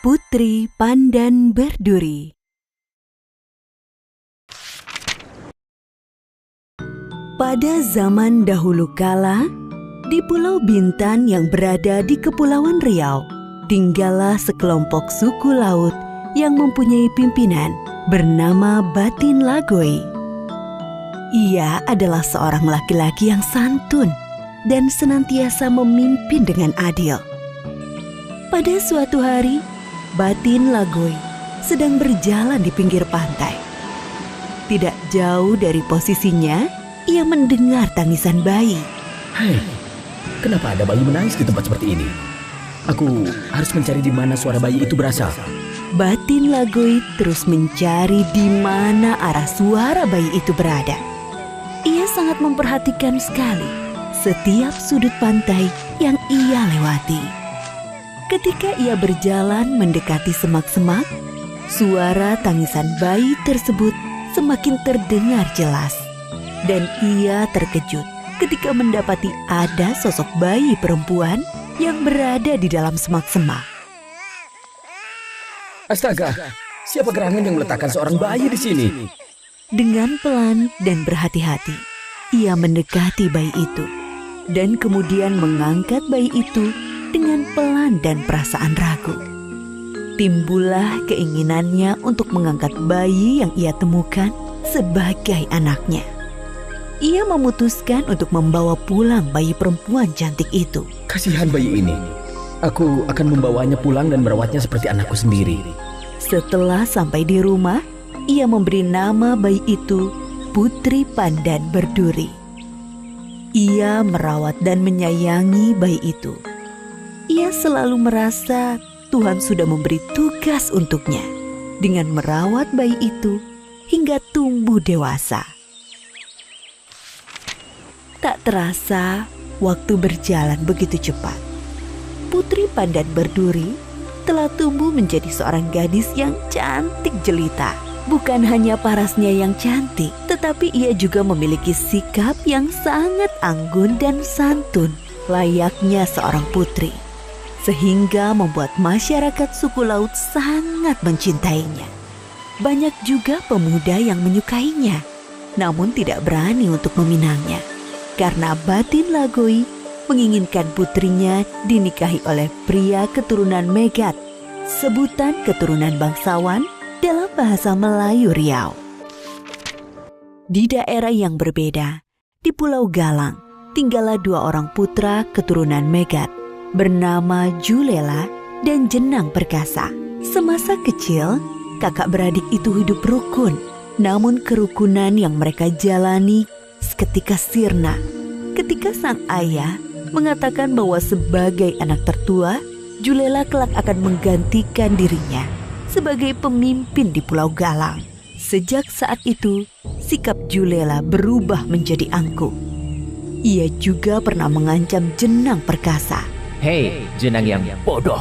Putri Pandan Berduri. Pada zaman dahulu kala, di Pulau Bintan yang berada di Kepulauan Riau, tinggallah sekelompok suku laut yang mempunyai pimpinan bernama Batin Lagoi. Ia adalah seorang laki-laki yang santun dan senantiasa memimpin dengan adil. Pada suatu hari, Batin Lagoi sedang berjalan di pinggir pantai. Tidak jauh dari posisinya, ia mendengar tangisan bayi. Hei, kenapa ada bayi menangis di tempat seperti ini? Aku harus mencari di mana suara bayi itu berasal. Batin Lagoi terus mencari di mana arah suara bayi itu berada. Ia sangat memperhatikan sekali setiap sudut pantai yang ia lewati. Ketika ia berjalan mendekati semak-semak, suara tangisan bayi tersebut semakin terdengar jelas. Dan ia terkejut ketika mendapati ada sosok bayi perempuan yang berada di dalam semak-semak. Astaga, siapa gerangan yang meletakkan seorang bayi di sini? Dengan pelan dan berhati-hati, ia mendekati bayi itu dan kemudian mengangkat bayi itu dengan pelan dan perasaan ragu. Timbullah keinginannya untuk mengangkat bayi yang ia temukan sebagai anaknya. Ia memutuskan untuk membawa pulang bayi perempuan cantik itu. Kasihan bayi ini. Aku akan membawanya pulang dan merawatnya seperti anakku sendiri. Setelah sampai di rumah, ia memberi nama bayi itu Putri Pandan Berduri. Ia merawat dan menyayangi bayi itu. Ia selalu merasa Tuhan sudah memberi tugas untuknya dengan merawat bayi itu hingga tumbuh dewasa. Tak terasa, waktu berjalan begitu cepat. Putri Pandan Berduri telah tumbuh menjadi seorang gadis yang cantik jelita. Bukan hanya parasnya yang cantik, tetapi ia juga memiliki sikap yang sangat anggun dan santun, layaknya seorang putri. Sehingga membuat masyarakat suku laut sangat mencintainya. Banyak juga pemuda yang menyukainya, namun tidak berani untuk meminangnya. Karena Batin Lagoi menginginkan putrinya dinikahi oleh pria keturunan Megat, sebutan keturunan bangsawan dalam bahasa Melayu Riau. Di daerah yang berbeda, di Pulau Galang, tinggallah dua orang putra keturunan Megat, bernama Julela dan Jenang Perkasa. Semasa kecil, kakak beradik itu hidup rukun. Namun kerukunan yang mereka jalani seketika sirna ketika sang ayah mengatakan bahwa sebagai anak tertua, Julela kelak akan menggantikan dirinya sebagai pemimpin di Pulau Galang. Sejak saat itu, sikap Julela berubah menjadi angkuh. Ia juga pernah mengancam Jenang Perkasa. Hei, Jenang yang bodoh.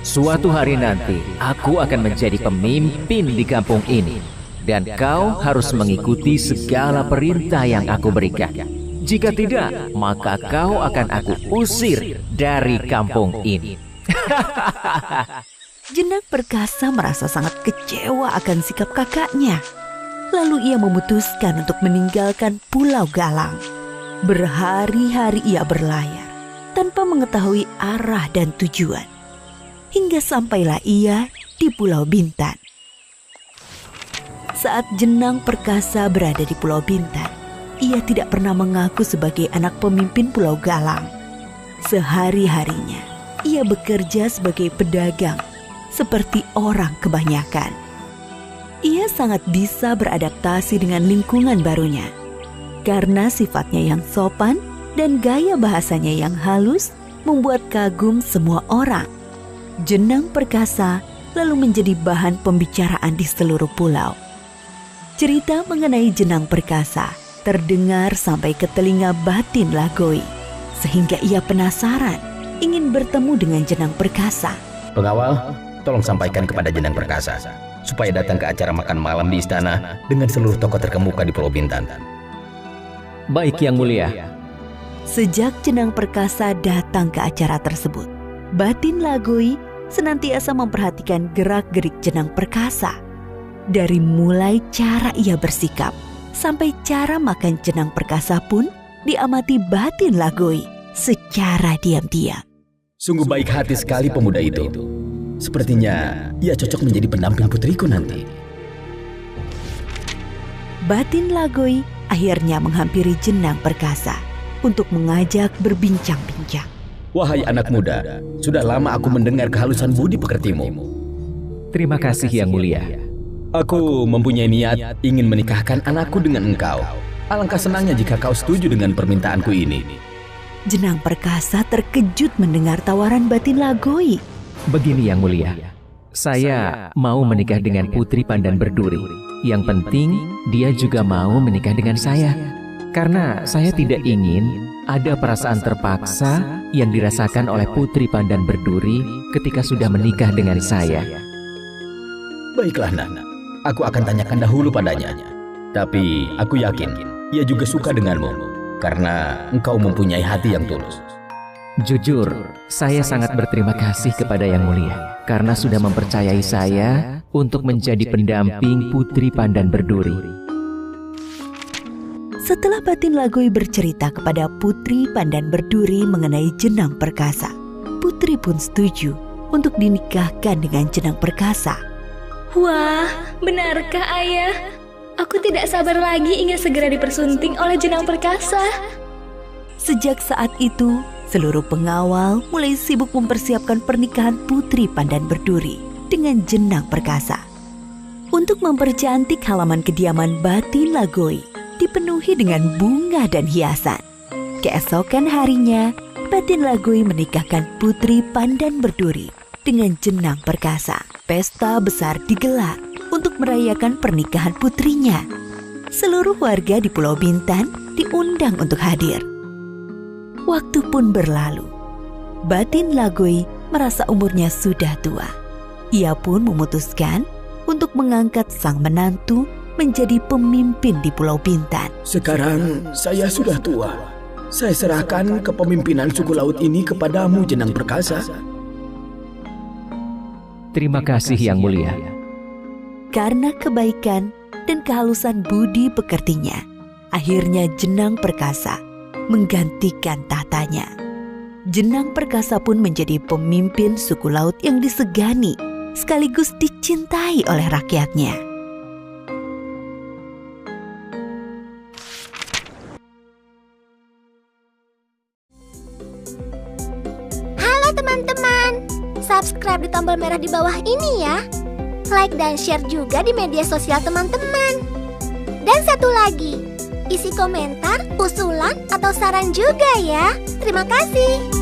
Suatu hari nanti aku akan menjadi pemimpin di kampung ini. Dan kau harus mengikuti segala perintah yang aku berikan. Jika tidak, maka kau akan aku usir dari kampung ini. Jenang Perkasa merasa sangat kecewa akan sikap kakaknya. Lalu ia memutuskan untuk meninggalkan Pulau Galang. Berhari-hari ia berlayar tanpa mengetahui arah dan tujuan. Hingga sampailah ia di Pulau Bintan. Saat Jenang Perkasa berada di Pulau Bintan, ia tidak pernah mengaku sebagai anak pemimpin Pulau Galang. Sehari-harinya, ia bekerja sebagai pedagang seperti orang kebanyakan. Ia sangat bisa beradaptasi dengan lingkungan barunya. Karena sifatnya yang sopan dan gaya bahasanya yang halus membuat kagum semua orang. Jenang Perkasa lalu menjadi bahan pembicaraan di seluruh pulau. Cerita mengenai Jenang Perkasa terdengar sampai ke telinga Batin Lagoi, sehingga ia penasaran ingin bertemu dengan Jenang Perkasa. Pengawal, tolong sampaikan kepada Jenang Perkasa supaya datang ke acara makan malam di istana dengan seluruh tokoh terkemuka di Pulau Bintan. Baik Yang Mulia. Sejak Jenang Perkasa datang ke acara tersebut, Batin Lagoi senantiasa memperhatikan gerak-gerik Jenang Perkasa. Dari mulai cara ia bersikap, sampai cara makan Jenang Perkasa pun diamati Batin Lagoi secara diam-diam. Sungguh baik hati sekali pemuda itu. Sepertinya ia cocok menjadi pendamping putriku nanti. Batin Lagoi akhirnya menghampiri Jenang Perkasa untuk mengajak berbincang-bincang. Wahai anak muda, sudah lama aku mendengar kehalusan budi pekertimu. Terima kasih Yang Mulia. Aku mempunyai niat ingin menikahkan anakku dengan engkau. Alangkah senangnya jika kau setuju dengan permintaanku ini. Jenang Perkasa terkejut mendengar tawaran Batin Lagoi. Begini Yang Mulia, saya mau menikah dengan Putri Pandan Berduri. Yang penting dia juga mau menikah dengan saya. Karena saya tidak ingin ada perasaan terpaksa yang dirasakan oleh Putri Pandan Berduri ketika sudah menikah dengan saya. Baiklah Nak, aku akan tanyakan dahulu padanya. Tapi aku yakin ia juga suka denganmu karena engkau mempunyai hati yang tulus. Jujur, saya sangat berterima kasih kepada Yang Mulia karena sudah mempercayai saya untuk menjadi pendamping Putri Pandan Berduri. Setelah Batin Lagoi bercerita kepada Putri Pandan Berduri mengenai Jenang Perkasa, Putri pun setuju untuk dinikahkan dengan Jenang Perkasa. Wah, benarkah ayah? Aku tidak sabar lagi ingin segera dipersunting oleh Jenang Perkasa. Sejak saat itu, seluruh pengawal mulai sibuk mempersiapkan pernikahan Putri Pandan Berduri dengan Jenang Perkasa. Untuk mempercantik halaman kediaman Batin Lagoi, dipenuhi dengan bunga dan hiasan. Keesokan harinya, Batin Lagoi menikahkan Putri Pandan Berduri dengan Jenang Perkasa. Pesta besar digelar untuk merayakan pernikahan putrinya. Seluruh warga di Pulau Bintan diundang untuk hadir. Waktu pun berlalu. Batin Lagoi merasa umurnya sudah tua. Ia pun memutuskan untuk mengangkat sang menantu menjadi pemimpin di Pulau Bintan. Sekarang saya sudah tua. Saya serahkan kepemimpinan suku laut ini kepadamu, Jenang Perkasa. Terima kasih Yang Mulia. Karena kebaikan dan kehalusan budi pekertinya, akhirnya Jenang Perkasa menggantikan tahtanya. Jenang Perkasa pun menjadi pemimpin suku laut yang disegani, sekaligus dicintai oleh rakyatnya. Halo teman-teman, subscribe di tombol merah di bawah ini ya. Like dan share juga di media sosial teman-teman. Dan satu lagi, isi komentar, usulan, atau saran juga ya. Terima kasih.